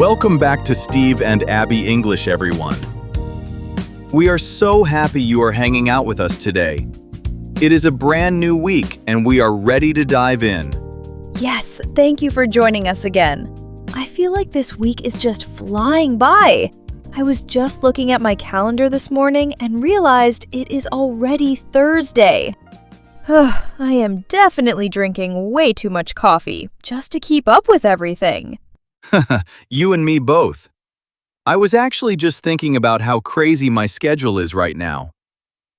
Welcome back to Steve and Abby English, everyone. We are so happy you are hanging out with us today. It is a brand new week, and we are ready to dive in. Yes, thank you for joining us again. I feel like this week is just flying by. I was just looking at my calendar this morning and realized it is already Thursday. I am definitely drinking way too much coffee just to keep up with everything. You and me both. I was actually just thinking about how crazy my schedule is right now.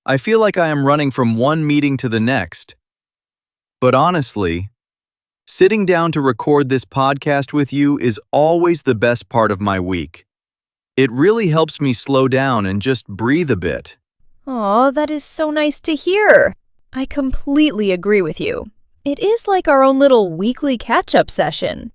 I feel like I am running from one meeting to the next. But honestly, sitting down to record this podcast with you is always the best part of my week. It really helps me slow down and just breathe a bit. Aw, that is so nice to hear. I completely agree with you. It is like our own little weekly catch-up session.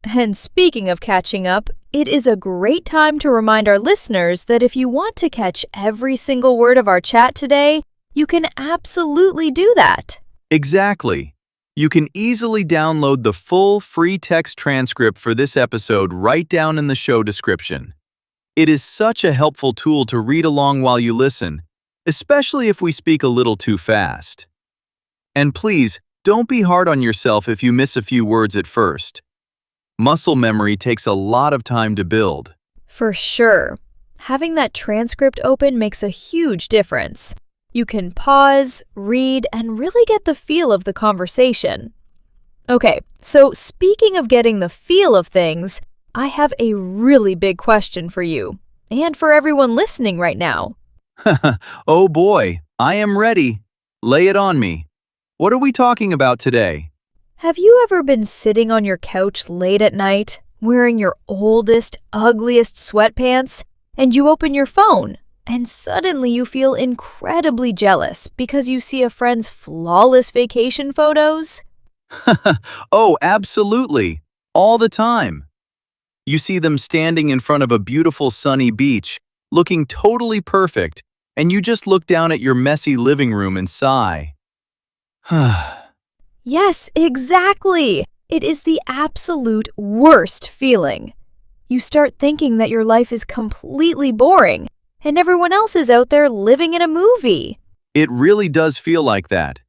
And speaking of catching up, it is a great time to remind our listeners that if you want to catch every single word of our chat today, you can absolutely do that. Exactly. You can easily download the full free text transcript for this episode right down in the show description. It is such a helpful tool to read along while you listen, especially if we speak a little too fast. And please, don't be hard on yourself if you miss a few words at first. Muscle memory takes a lot of time to build. For sure. Having that transcript open makes a huge difference. You can pause, read, and really get the feel of the conversation. Okay, so speaking of getting the feel of things, I have a really big question for you, and for everyone listening right now. Oh boy, I am ready. Lay it on me. What are we talking about today? Have you ever been sitting on your couch late at night, wearing your oldest, ugliest sweatpants, and you open your phone, and suddenly you feel incredibly jealous because you see a friend's flawless vacation photos? Oh, absolutely. All the time. You see them standing in front of a beautiful sunny beach, looking totally perfect, and you just look down at your messy living room and sigh. Yes, exactly. It is the absolute worst feeling. You start thinking that your life is completely boring, and everyone else is out there living in a movie. It really does feel like that.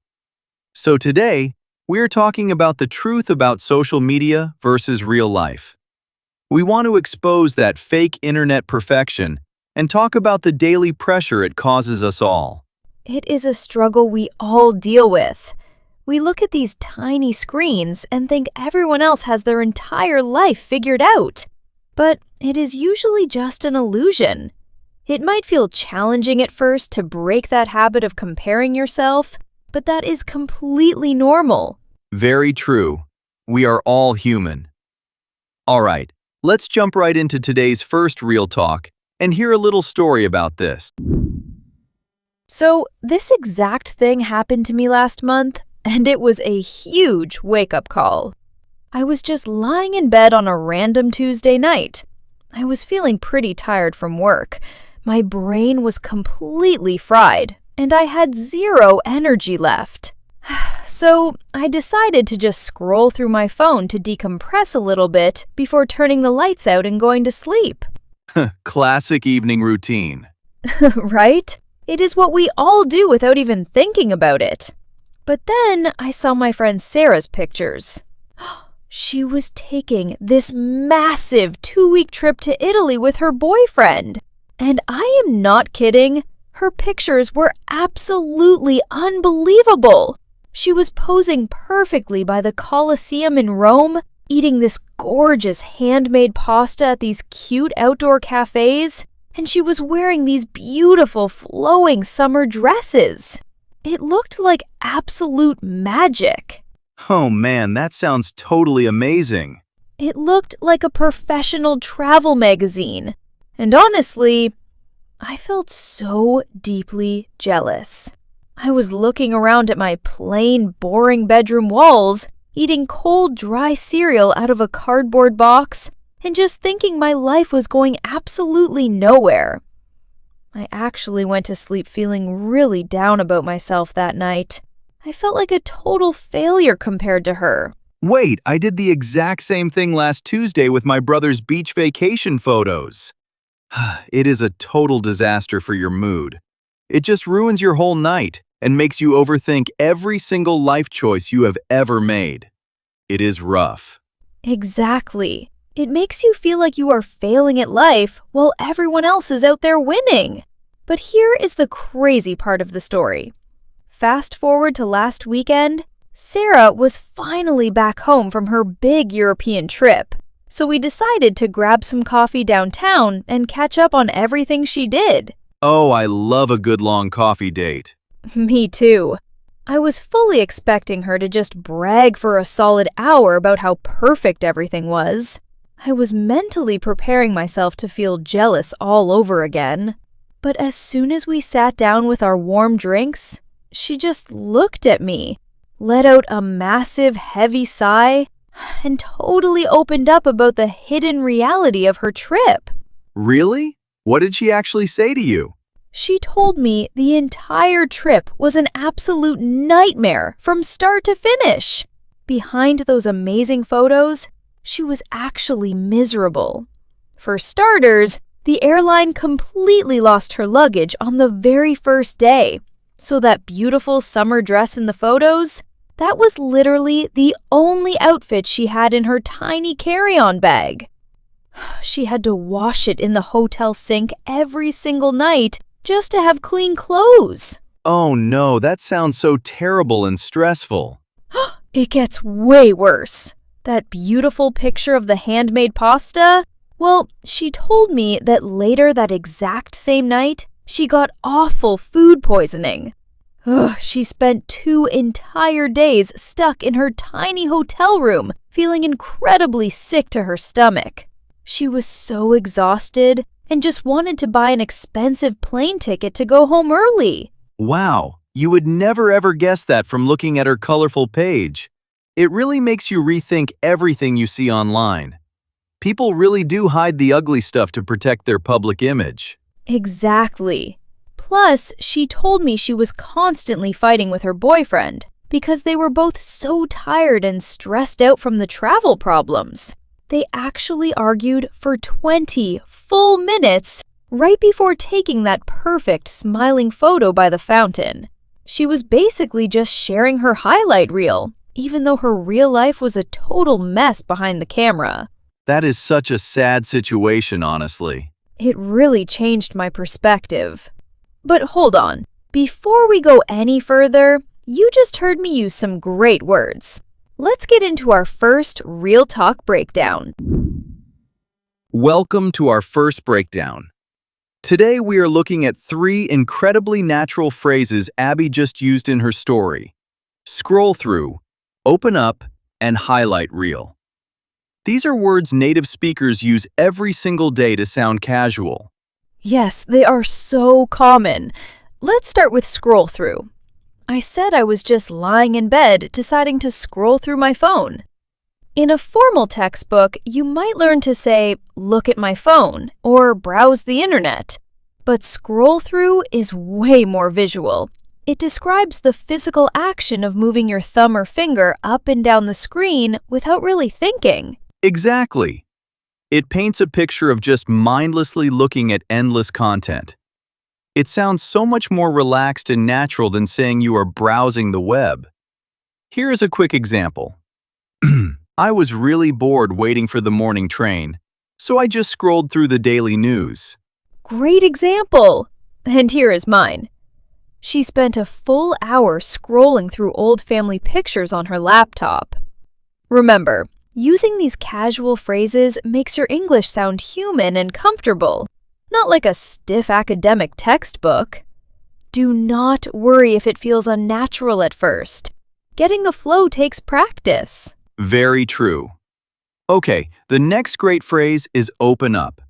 So today, we're talking about the truth about social media versus real life. We want to expose that fake internet perfection and talk about the daily pressure it causes us all. It is a struggle we all deal with. We look at these tiny screens and think everyone else has their entire life figured out. But it is usually just an illusion. It might feel challenging at first to break that habit of comparing yourself, but that is completely normal. Very true. We are all human. All right, let's jump right into today's first real talk and hear a little story about this. So, this exact thing happened to me last month, and it was a huge wake-up call. I was just lying in bed on a random Tuesday night. I was feeling pretty tired from work. My brain was completely fried, and I had zero energy left. So I decided to just scroll through my phone to decompress a little bit before turning the lights out and going to sleep. Classic evening routine. Right? It is what we all do without even thinking about it. But then I saw my friend Sarah's pictures. She was taking this massive 2-week trip to Italy with her boyfriend. And I am not kidding. Her pictures were absolutely unbelievable. She was posing perfectly by the Colosseum in Rome, eating this gorgeous handmade pasta at these cute outdoor cafes, and she was wearing these beautiful flowing summer dresses. It looked like absolute magic. Oh man, that sounds totally amazing. It looked like a professional travel magazine. And honestly, I felt so deeply jealous. I was looking around at my plain, boring bedroom walls, eating cold, dry cereal out of a cardboard box, and just thinking my life was going absolutely nowhere. I actually went to sleep feeling really down about myself that night. I felt like a total failure compared to her. Wait, I did the exact same thing last Tuesday with my brother's beach vacation photos. It is a total disaster for your mood. It just ruins your whole night and makes you overthink every single life choice you have ever made. It is rough. Exactly. It makes you feel like you are failing at life while everyone else is out there winning. But here is the crazy part of the story. Fast forward to last weekend, Sarah was finally back home from her big European trip. So we decided to grab some coffee downtown and catch up on everything she did. Oh, I love a good long coffee date. Me too. I was fully expecting her to just brag for a solid hour about how perfect everything was. I was mentally preparing myself to feel jealous all over again. But as soon as we sat down with our warm drinks, she just looked at me, let out a massive, heavy sigh, and totally opened up about the hidden reality of her trip. Really? What did she actually say to you? She told me the entire trip was an absolute nightmare from start to finish. Behind those amazing photos, she was actually miserable. For starters, the airline completely lost her luggage on the very first day. So that beautiful summer dress in the photos, that was literally the only outfit she had in her tiny carry-on bag. She had to wash it in the hotel sink every single night just to have clean clothes. Oh no, that sounds so terrible and stressful. It gets way worse. That beautiful picture of the handmade pasta? Well, she told me that later that exact same night, she got awful food poisoning. She spent 2 entire days stuck in her tiny hotel room, feeling incredibly sick to her stomach. She was so exhausted and just wanted to buy an expensive plane ticket to go home early. Wow, you would never ever guess that from looking at her colorful page. It really makes you rethink everything you see online. People really do hide the ugly stuff to protect their public image. Exactly. Plus, she told me she was constantly fighting with her boyfriend because they were both so tired and stressed out from the travel problems. They actually argued for 20 full minutes right before taking that perfect smiling photo by the fountain. She was basically just sharing her highlight reel, even though her real life was a total mess behind the camera. That is such a sad situation, honestly. It really changed my perspective. But hold on, before we go any further, you just heard me use some great words. Let's get into our first Real Talk breakdown. Welcome to our first breakdown. Today we are looking at 3 incredibly natural phrases Abby just used in her story. Scroll through, open up, and highlight reel. These are words native speakers use every single day to sound casual. Yes, they are so common. Let's start with scroll through. I said I was just lying in bed deciding to scroll through my phone. In a formal textbook, you might learn to say, look at my phone, or browse the internet. But scroll through is way more visual. It describes the physical action of moving your thumb or finger up and down the screen without really thinking. Exactly. It paints a picture of just mindlessly looking at endless content. It sounds so much more relaxed and natural than saying you are browsing the web. Here is a quick example. I was really bored waiting for the morning train, so I just scrolled through the daily news. Great example! And here is mine. She spent a full hour scrolling through old family pictures on her laptop. Remember, using these casual phrases makes your English sound human and comfortable, not like a stiff academic textbook. Do not worry if it feels unnatural at first. Getting the flow takes practice. Very true. Okay, the next great phrase is open up.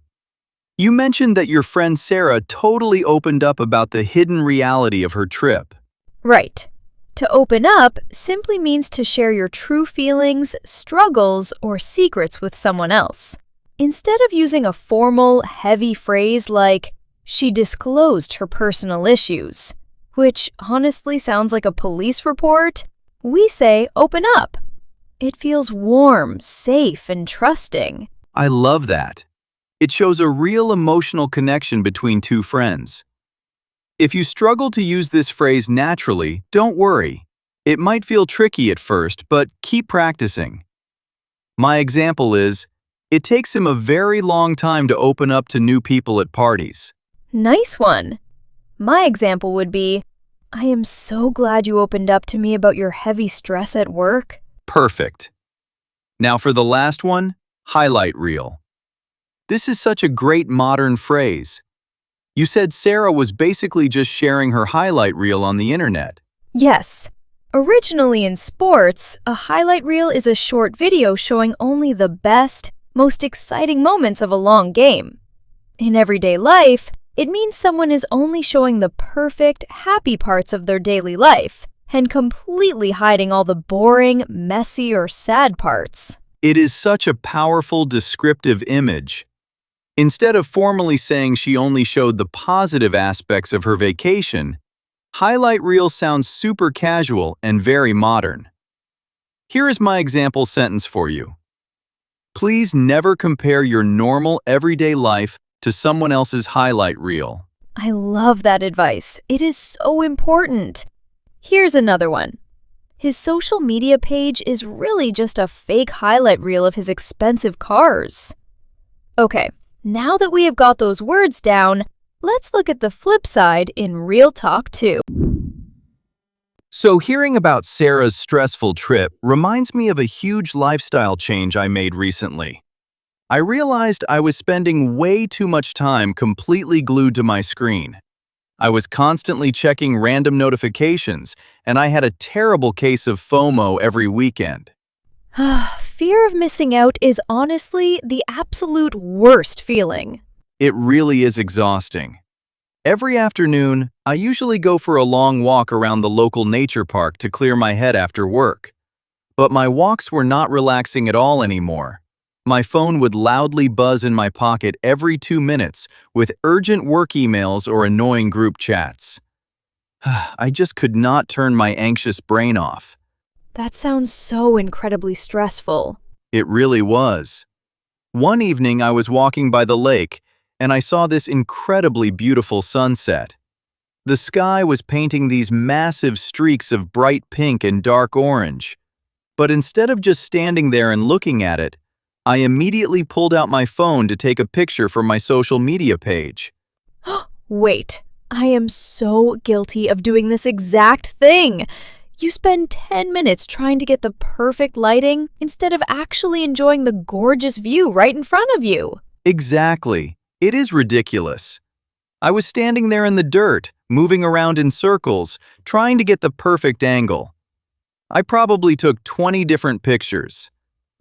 You mentioned that your friend Sarah totally opened up about the hidden reality of her trip. Right. To open up simply means to share your true feelings, struggles, or secrets with someone else. Instead of using a formal, heavy phrase like, she disclosed her personal issues, which honestly sounds like a police report, we say open up. It feels warm, safe, and trusting. I love that. It shows a real emotional connection between two friends. If you struggle to use this phrase naturally, don't worry. It might feel tricky at first, but keep practicing. My example is, it takes him a very long time to open up to new people at parties. Nice one. My example would be, I am so glad you opened up to me about your heavy stress at work. Perfect. Now for the last one, highlight reel. This is such a great modern phrase. You said Sarah was basically just sharing her highlight reel on the internet. Yes. Originally in sports, a highlight reel is a short video showing only the best, most exciting moments of a long game. In everyday life, it means someone is only showing the perfect, happy parts of their daily life and completely hiding all the boring, messy, or sad parts. It is such a powerful descriptive image. Instead of formally saying she only showed the positive aspects of her vacation, highlight reel sounds super casual and very modern. Here is my example sentence for you. Please never compare your normal everyday life to someone else's highlight reel. I love that advice. It is so important. Here's another one. His social media page is really just a fake highlight reel of his expensive cars. Okay, now that we have got those words down, let's look at the flip side in real talk too. So hearing about Sarah's stressful trip reminds me of a huge lifestyle change I made recently. I realized I was spending way too much time completely glued to my screen. I was constantly checking random notifications, and I had a terrible case of FOMO every weekend. Fear of missing out is honestly the absolute worst feeling. It really is exhausting. Every afternoon, I usually go for a long walk around the local nature park to clear my head after work. But my walks were not relaxing at all anymore. My phone would loudly buzz in my pocket every 2 minutes with urgent work emails or annoying group chats. I just could not turn my anxious brain off. That sounds so incredibly stressful. It really was. One evening I was walking by the lake and I saw this incredibly beautiful sunset. The sky was painting these massive streaks of bright pink and dark orange. But instead of just standing there and looking at it, I immediately pulled out my phone to take a picture for my social media page. Wait, I am so guilty of doing this exact thing. You spend 10 minutes trying to get the perfect lighting instead of actually enjoying the gorgeous view right in front of you. Exactly. It is ridiculous. I was standing there in the dirt, moving around in circles, trying to get the perfect angle. I probably took 20 different pictures.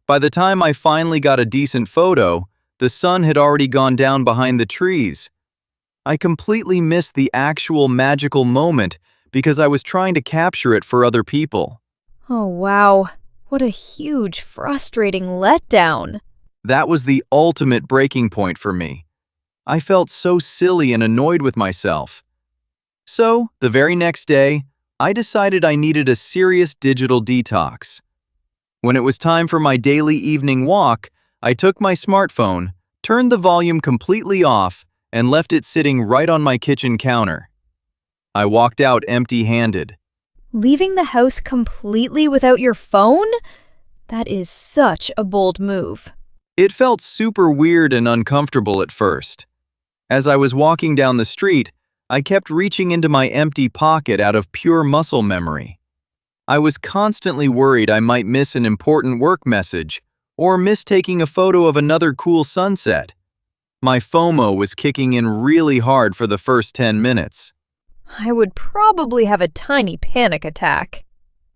By the time I finally got a decent photo, the sun had already gone down behind the trees. I completely missed the actual magical moment because I was trying to capture it for other people. Oh wow, what a huge, frustrating letdown. That was the ultimate breaking point for me. I felt so silly and annoyed with myself. So, the very next day, I decided I needed a serious digital detox. When it was time for my daily evening walk, I took my smartphone, turned the volume completely off, and left it sitting right on my kitchen counter. I walked out empty-handed. Leaving the house completely without your phone? That is such a bold move. It felt super weird and uncomfortable at first. As I was walking down the street, I kept reaching into my empty pocket out of pure muscle memory. I was constantly worried I might miss an important work message or miss taking a photo of another cool sunset. My FOMO was kicking in really hard for the first 10 minutes. I would probably have a tiny panic attack.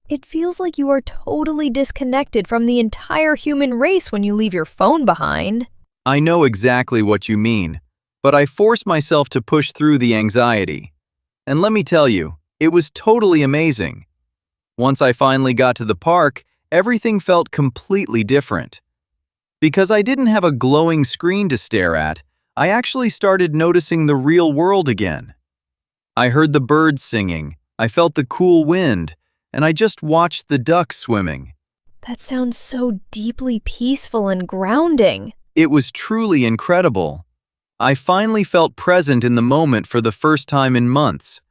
It feels like you are totally disconnected from the entire human race when you leave your phone behind. I know exactly what you mean, but I forced myself to push through the anxiety. And let me tell you, it was totally amazing. Once I finally got to the park, everything felt completely different. Because I didn't have a glowing screen to stare at, I actually started noticing the real world again. I heard the birds singing, I felt the cool wind, and I just watched the ducks swimming. That sounds so deeply peaceful and grounding. It was truly incredible. I finally felt present in the moment for the first time in months.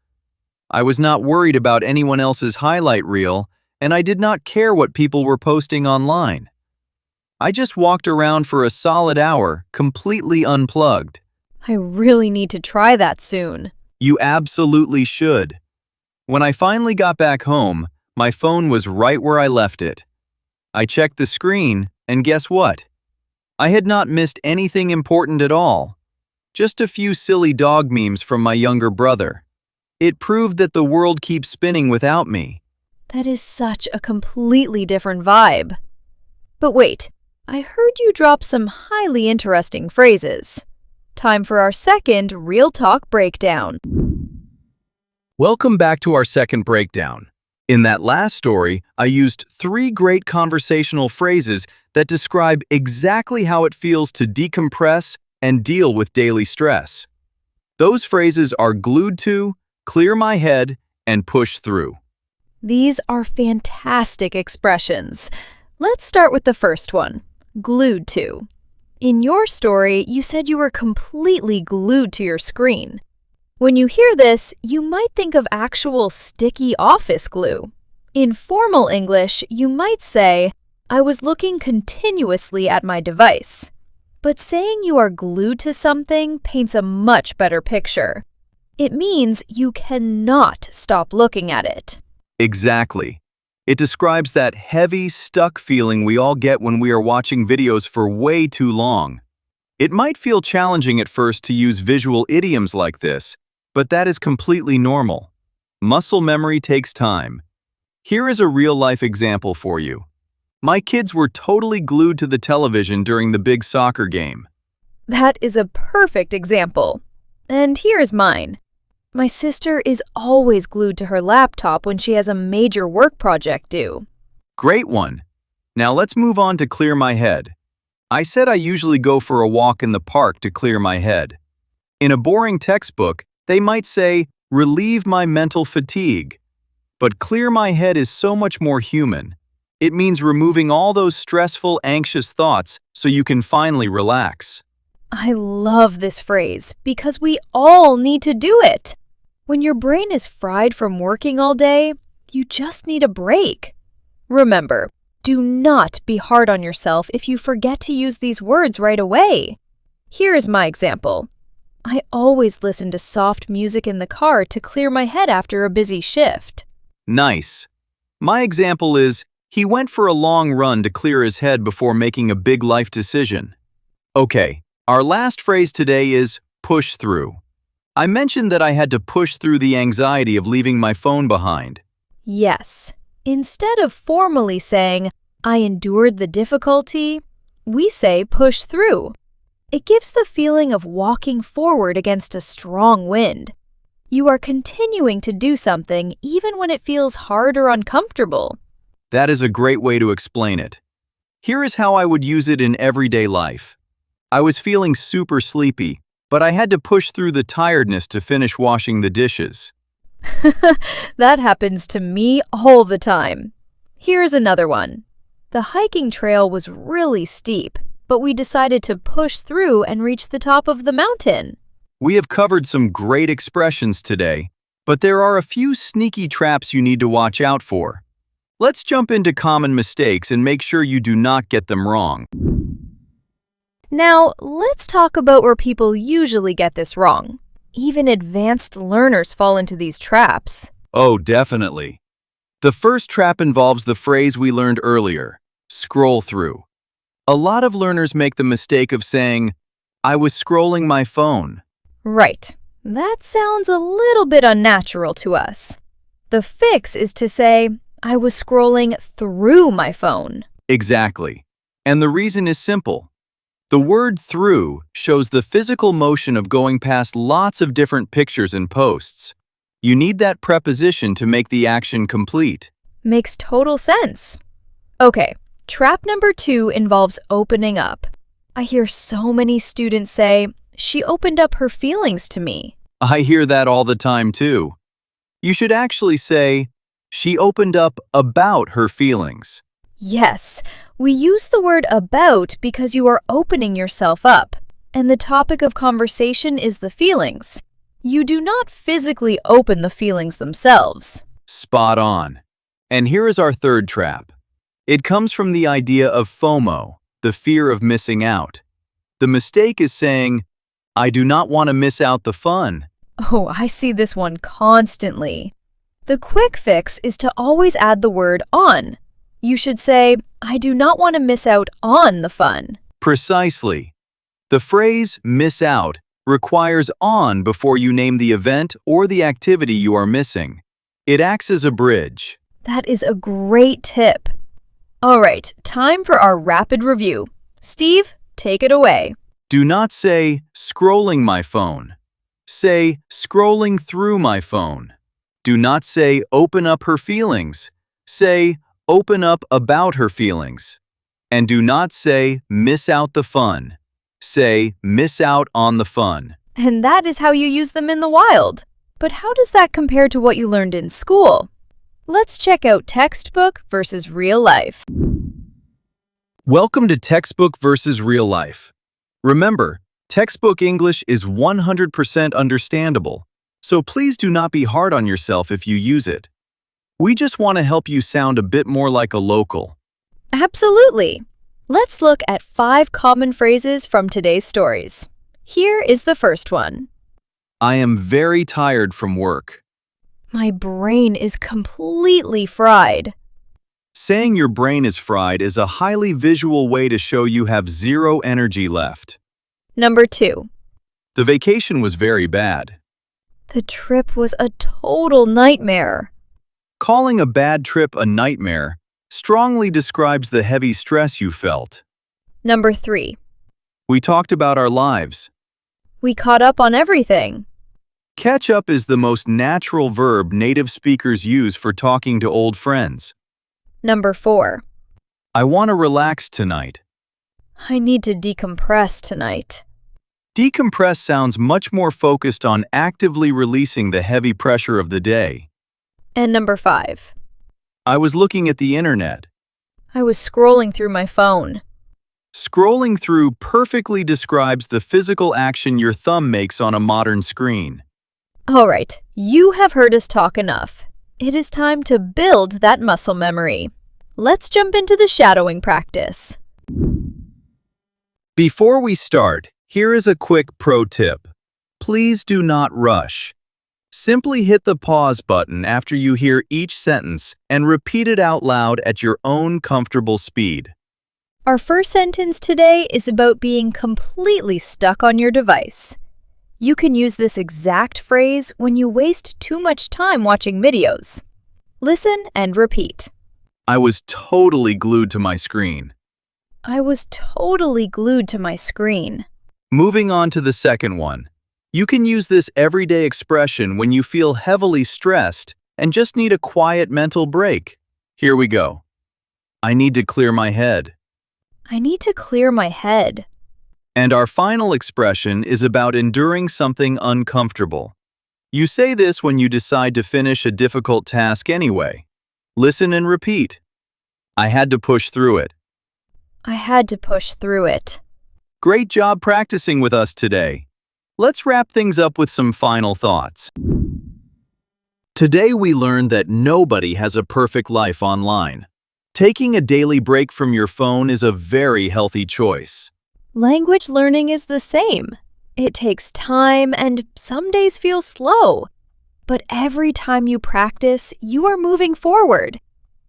I was not worried about anyone else's highlight reel, and I did not care what people were posting online. I just walked around for a solid hour, completely unplugged. I really need to try that soon. You absolutely should. When I finally got back home, my phone was right where I left it. I checked the screen, and guess what? I had not missed anything important at all. Just a few silly dog memes from my younger brother. It proved that the world keeps spinning without me. That is such a completely different vibe. But wait, I heard you drop some highly interesting phrases. Time for our second Real Talk breakdown. Welcome back to our second breakdown. In that last story, I used 3 great conversational phrases that describe exactly how it feels to decompress and deal with daily stress. Those phrases are glued to, clear my head, and push through. These are fantastic expressions. Let's start with the first one, glued to. In your story, you said you were completely glued to your screen. When you hear this, you might think of actual sticky office glue. In formal English, you might say, I was looking continuously at my device. But saying you are glued to something paints a much better picture. It means you cannot stop looking at it. Exactly. It describes that heavy, stuck feeling we all get when we are watching videos for way too long. It might feel challenging at first to use visual idioms like this, but that is completely normal. Muscle memory takes time. Here is a real-life example for you. My kids were totally glued to the television during the big soccer game. That is a perfect example. And here's mine. My sister is always glued to her laptop when she has a major work project due. Great one. Now let's move on to clear my head. I said I usually go for a walk in the park to clear my head. In a boring textbook, they might say, relieve my mental fatigue. But clear my head is so much more human. It means removing all those stressful, anxious thoughts so you can finally relax. I love this phrase because we all need to do it. When your brain is fried from working all day, you just need a break. Remember, do not be hard on yourself if you forget to use these words right away. Here is my example. I always listen to soft music in the car to clear my head after a busy shift. Nice. My example is, he went for a long run to clear his head before making a big life decision. Okay, our last phrase today is push through. I mentioned that I had to push through the anxiety of leaving my phone behind. Yes. Instead of formally saying, I endured the difficulty, we say push through. It gives the feeling of walking forward against a strong wind. You are continuing to do something even when it feels hard or uncomfortable. That is a great way to explain it. Here is how I would use it in everyday life. I was feeling super sleepy, but I had to push through the tiredness to finish washing the dishes. That happens to me all the time. Here's another one. The hiking trail was really steep, but we decided to push through and reach the top of the mountain. We have covered some great expressions today, but there are a few sneaky traps you need to watch out for. Let's jump into common mistakes and make sure you do not get them wrong. Now, let's talk about where people usually get this wrong. Even advanced learners fall into these traps. Oh, definitely. The first trap involves the phrase we learned earlier, scroll through. A lot of learners make the mistake of saying, I was scrolling my phone. Right. That sounds a little bit unnatural to us. The fix is to say, I was scrolling through my phone. Exactly. And the reason is simple. The word through shows the physical motion of going past lots of different pictures and posts. You need that preposition to make the action complete. Makes total sense. Okay, trap number 2 involves opening up. I hear so many students say, she opened up her feelings to me. I hear that all the time too. You should actually say, she opened up about her feelings. Yes, we use the word about because you are opening yourself up, and the topic of conversation is the feelings. You do not physically open the feelings themselves. Spot on. And here is our third trap. It comes from the idea of FOMO, the fear of missing out. The mistake is saying, I do not want to miss out the fun. Oh, I see this one constantly. The quick fix is to always add the word on. You should say, I do not want to miss out on the fun. Precisely. The phrase miss out requires on before you name the event or the activity you are missing. It acts as a bridge. That is a great tip. All right, time for our rapid review. Steve, take it away. Do not say scrolling my phone. Say scrolling through my phone. Do not say open up her feelings. Say open up about her feelings. And do not say miss out the fun. Say miss out on the fun. And that is how you use them in the wild. But how does that compare to what you learned in school? Let's check out textbook versus real life. Welcome to Textbook versus Real Life. Remember, textbook English is 100% understandable, so please do not be hard on yourself if you use it. We just want to help you sound a bit more like a local. Absolutely. Let's look at 5 common phrases from today's stories. Here is the first one. I am very tired from work. My brain is completely fried. Saying your brain is fried is a highly visual way to show you have zero energy left. Number 2. The vacation was very bad. The trip was a total nightmare. Calling a bad trip a nightmare strongly describes the heavy stress you felt. Number 3. We talked about our lives. We caught up on everything. Catch up is the most natural verb native speakers use for talking to old friends. Number 4. I want to relax tonight. I need to decompress tonight. Decompress sounds much more focused on actively releasing the heavy pressure of the day. And number 5. I was looking at the internet. I was scrolling through my phone. Scrolling through perfectly describes the physical action your thumb makes on a modern screen. All right, you have heard us talk enough. It is time to build that muscle memory. Let's jump into the shadowing practice. Before we start, here is a quick pro tip. Please do not rush. Simply hit the pause button after you hear each sentence and repeat it out loud at your own comfortable speed. Our first sentence today is about being completely stuck on your device. You can use this exact phrase when you waste too much time watching videos. Listen and repeat. I was totally glued to my screen. I was totally glued to my screen. Moving on to the second one. You can use this everyday expression when you feel heavily stressed and just need a quiet mental break. Here we go. I need to clear my head. I need to clear my head. And our final expression is about enduring something uncomfortable. You say this when you decide to finish a difficult task anyway. Listen and repeat. I had to push through it. I had to push through it. Great job practicing with us today. Let's wrap things up with some final thoughts. Today we learned that nobody has a perfect life online. Taking a daily break from your phone is a very healthy choice. Language learning is the same. It takes time and some days feel slow. But every time you practice, you are moving forward.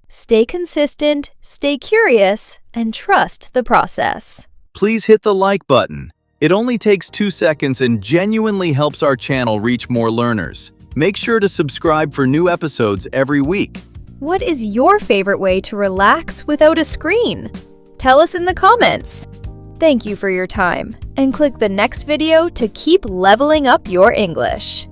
Stay consistent, stay curious, and trust the process. Please hit the like button. It only takes 2 seconds and genuinely helps our channel reach more learners. Make sure to subscribe for new episodes every week. What is your favorite way to relax without a screen? Tell us in the comments. Thank you for your time, and click the next video to keep leveling up your English.